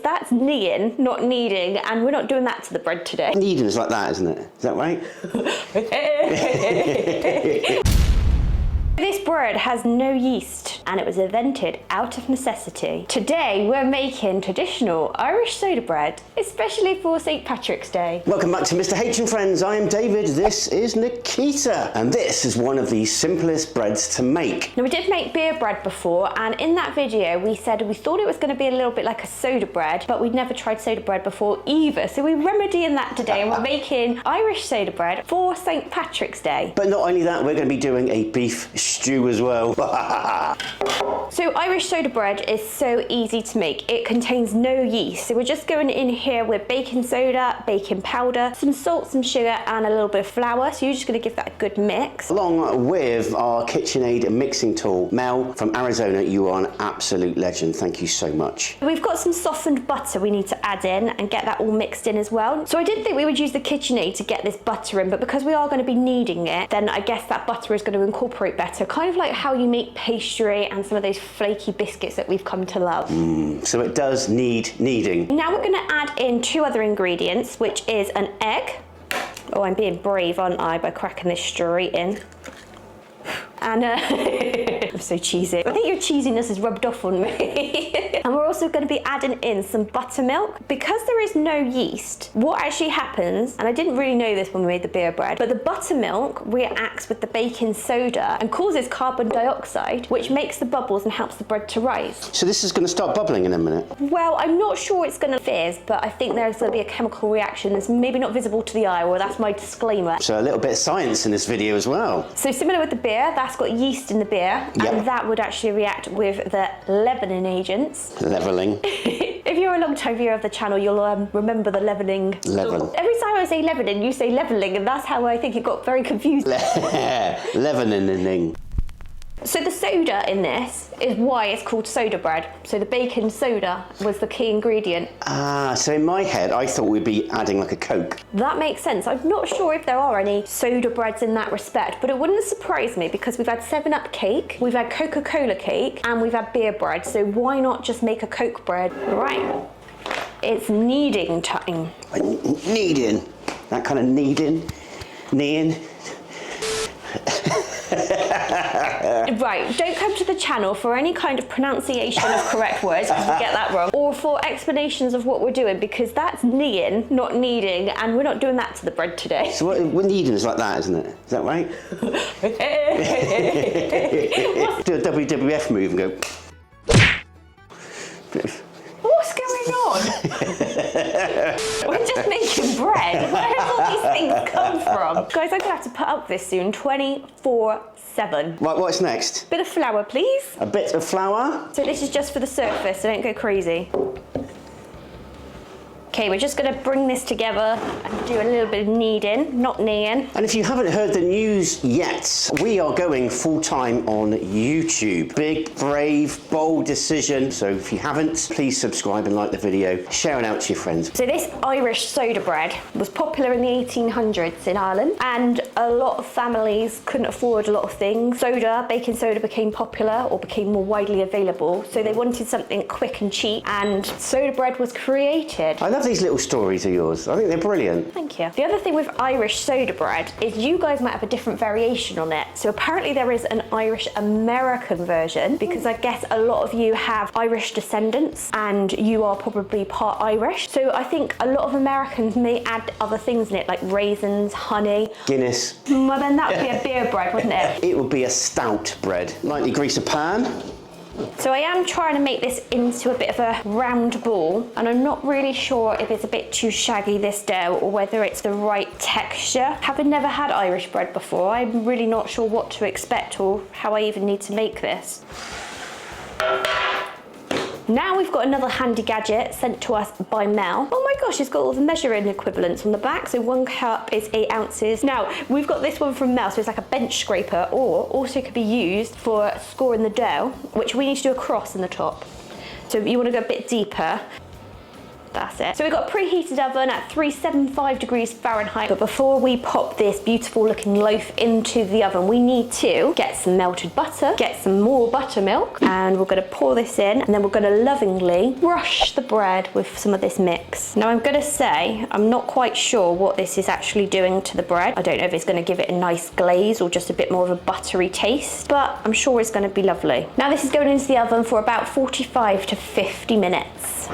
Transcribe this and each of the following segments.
that's kneading, not kneading, and we're not doing that to the bread today. Kneading is like that, isn't it? Is that right? This bread has no yeast and it was invented out of necessity. Today we're making traditional Irish soda bread, especially for St. Patrick's Day. Welcome back to Mr. H and Friends. I am David, this is Nikita, and this is one of the simplest breads to make. Now we did make beer bread before, and in that video we said we thought it was going to be a little bit like a soda bread, but we'd never tried soda bread before either. So we're remedying that today and we're making Irish soda bread for St. Patrick's Day. But not only that, we're going to be doing a beef stew as well. So Irish soda bread is so easy to make. It contains no yeast. So we're just going in here with baking soda, baking powder, some salt, some sugar, and a little bit of flour. So you're just going to give that a good mix. Along with our KitchenAid mixing tool. Mel from Arizona, you are an absolute legend. Thank you so much. We've got some softened butter we need to add in and get that all mixed in as well. So I did think we would use the KitchenAid to get this butter in, but because we are going to be kneading it, then I guess that butter is going to incorporate better. Kind of like how you make pastry and some of those flaky biscuits that we've come to love. So it does need kneading. Now we're going to add in two other ingredients, which is an egg. Oh, I'm being brave, aren't I, by cracking this straight in. And I'm so cheesy. I think your cheesiness is rubbed off on me. And we're also going to be adding in some buttermilk. Because there is no yeast, what actually happens, and I didn't really know this when we made the beer bread, but the buttermilk reacts with the baking soda and causes carbon dioxide, which makes the bubbles and helps the bread to rise. So this is going to start bubbling in a minute? Well, I'm not sure it's going to fizz, but I think there's going to be a chemical reaction that's maybe not visible to the eye, or that's my disclaimer. So a little bit of science in this video as well. So similar with the beer, that's got yeast in the beer, and that would actually react with the leavening agents. Leveling. If you're a long time viewer of the channel, you'll remember the leavening. Level. Every time I say leavening, you say leveling, and that's how I think it got very confused. Leavening. So the soda in this is why it's called soda bread. So the baking soda was the key ingredient. Ah, so in my head, I thought we'd be adding like a Coke. That makes sense. I'm not sure if there are any soda breads in that respect, but it wouldn't surprise me because we've had 7-Up cake, we've had Coca-Cola cake, and we've had beer bread. So why not just make a Coke bread? Right. It's kneading time. Kneading. That kind of kneading. Kneading. Right, don't come to the channel for any kind of pronunciation of correct words because we get that wrong, or for explanations of what we're doing, because that's kneading, not kneading, and we're not doing that to the bread today. So what kneading is like that, isn't it? Is that right? Do a WWF move and go. What's going on? We're just making bread. Where do all these things come from? Guys, I'm gonna have to put up with this soon 24/7. Right, what's next? Bit of flour, please. A bit of flour. So this is just for the surface, so don't go crazy. Okay, we're just going to bring this together and do a little bit of kneading, not kneading. And if you haven't heard the news yet, we are going full-time on YouTube. Big, brave, bold decision. So if you haven't, please subscribe and like the video. Share it out to your friends. So this Irish soda bread was popular in the 1800s in Ireland, and a lot of families couldn't afford a lot of things. Baking soda became popular or became more widely available. So they wanted something quick and cheap, and soda bread was created. I love these little stories of yours. I think they're brilliant. Thank you. The other thing with Irish soda bread is you guys might have a different variation on it. So apparently there is an Irish American version, because I guess a lot of you have Irish descendants and you are probably part Irish. So I think a lot of Americans may add other things in it, like raisins, honey. Guinness. Well, then that would be a beer bread, wouldn't it? It would be a stout bread. Lightly grease a pan. So I am trying to make this into a bit of a round ball, and I'm not really sure if it's a bit too shaggy, this dough, or whether it's the right texture. Having never had Irish bread before, I'm really not sure what to expect or how I even need to make this. Now we've got another handy gadget sent to us by Mel. Oh my gosh, it's got all the measuring equivalents on the back. So 1 cup is 8 ounces. Now, we've got this one from Mel, so it's like a bench scraper, or also could be used for scoring the dough, which we need to do a cross in the top. So you want to go a bit deeper. That's it. So we've got a preheated oven at 375 degrees Fahrenheit. But before we pop this beautiful looking loaf into the oven, we need to get some melted butter, get some more buttermilk, and we're gonna pour this in, and then we're gonna lovingly brush the bread with some of this mix. Now I'm gonna say, I'm not quite sure what this is actually doing to the bread. I don't know if it's gonna give it a nice glaze or just a bit more of a buttery taste, but I'm sure it's gonna be lovely. Now this is going into the oven for about 45 to 50 minutes.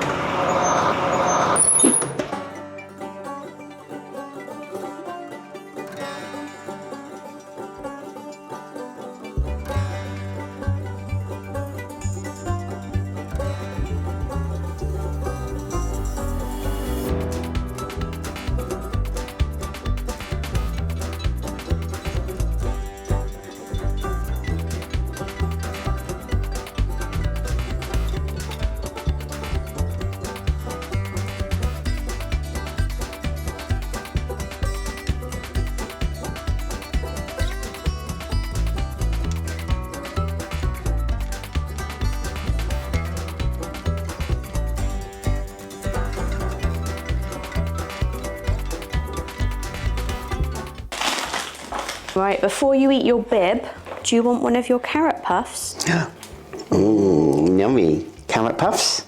Right, before you eat your bib, do you want one of your carrot puffs? Mmm, yummy. Carrot puffs?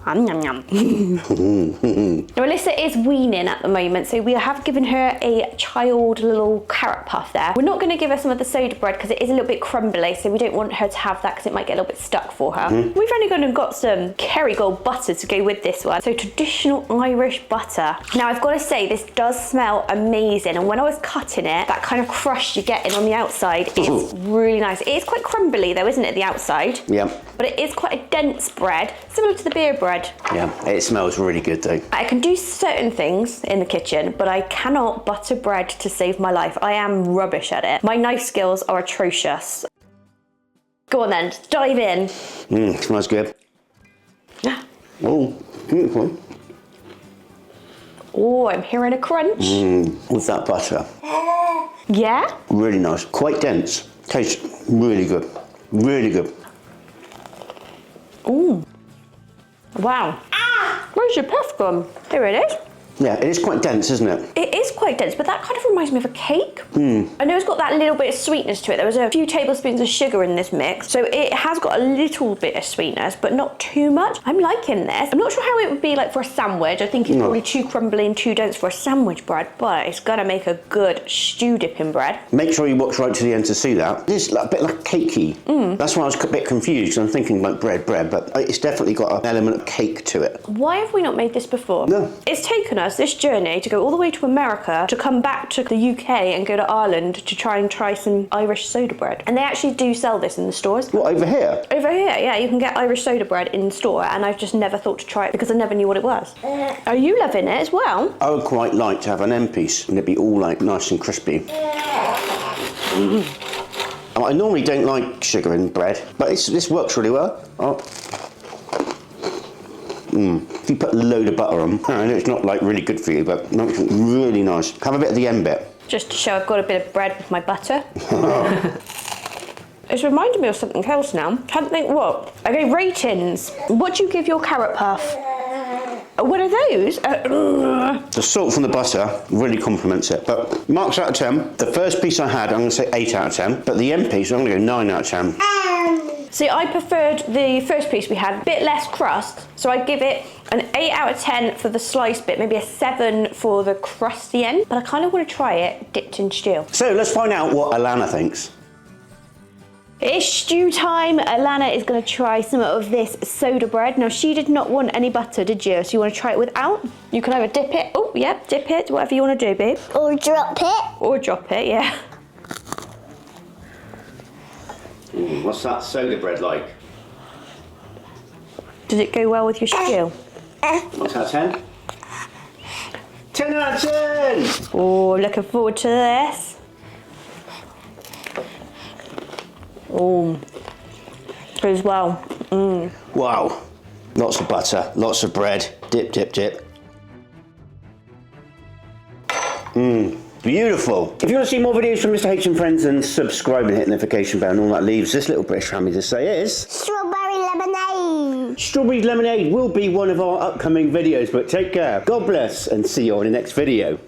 Yum, yum. Now Alyssa is weaning at the moment, so we have given her a child little carrot puff there. We're not going to give her some of the soda bread because it is a little bit crumbly, so we don't want her to have that because it might get a little bit stuck for her. We've only gone and got some Kerrygold butter to go with this one. So traditional Irish butter. Now I've got to say, this does smell amazing, and when I was cutting it, that kind of crust you're getting on the outside is really nice. It is quite crumbly though, isn't it, the outside? Yeah. But it is quite a dense bread, similar to the beer bread. Yeah, it smells really good though. I can do certain things in the kitchen, but I cannot butter bread to save my life. I am rubbish at it. My knife skills are atrocious. Go on then, dive in. Smells good. Oh, beautiful. Oh, I'm hearing a crunch. With that butter. Yeah? Really nice, quite dense. Tastes really good, really good. Ooh. Wow. Where's your puff gone? Here it is. Yeah, it is quite dense, isn't it? It is quite dense, but that kind of reminds me of a cake. I know it's got that little bit of sweetness to it. There was a few tablespoons of sugar in this mix, so it has got a little bit of sweetness, but not too much. I'm liking this. I'm not sure how it would be like for a sandwich. I think it's probably too crumbly and too dense for a sandwich bread, but it's gonna make a good stew dipping bread. Make sure you watch right to the end to see that. It's like a bit like cakey. That's why I was a bit confused, because I'm thinking like bread, but it's definitely got an element of cake to it. Why have we not made this before? No. It's taken us this journey to go all the way to America, to come back to the UK and go to Ireland to try some Irish soda bread. And they actually do sell this in the stores. What, over here? Over here, yeah, you can get Irish soda bread in the store, and I've just never thought to try it because I never knew what it was. Are you loving it as well? I would quite like to have an end piece and it'd be all like nice and crispy. I normally don't like sugar in bread, but this works really well. If you put a load of butter on, I know it's not like really good for you, but it's really nice. Have a bit of the end bit. Just to show I've got a bit of bread with my butter. It's reminding me of something else now. Can't think what. Okay, ratings. What do you give your carrot puff? What are those? The salt from the butter really complements it, but marks out of 10. The first piece I had, I'm going to say 8 out of 10, but the end piece, I'm going to go 9 out of 10. See, I preferred the first piece we had, a bit less crust, so I'd give it an 8 out of 10 for the sliced bit, maybe a 7 for the crusty end, but I kind of want to try it dipped in stew. So let's find out what Alana thinks. It's stew time. Alana is going to try some of this soda bread. Now, she did not want any butter, did you? So you want to try it without? You can either dip it, oh, yeah, dip it, whatever you want to do, babe. Or drop it. Or drop it, yeah. What's that soda bread like? Does it go well with your stew? What's that, 10? 10 out of 10! Oh, looking forward to this. Oh, as well. Wow. Lots of butter, lots of bread. Dip, dip, dip. Beautiful. If you want to see more videos from Mr. H and Friends, then subscribe and hit the notification bell, and all that leaves this little British family to say is... Strawberry lemonade. Strawberry lemonade will be one of our upcoming videos, but take care. God bless and see you on the next video.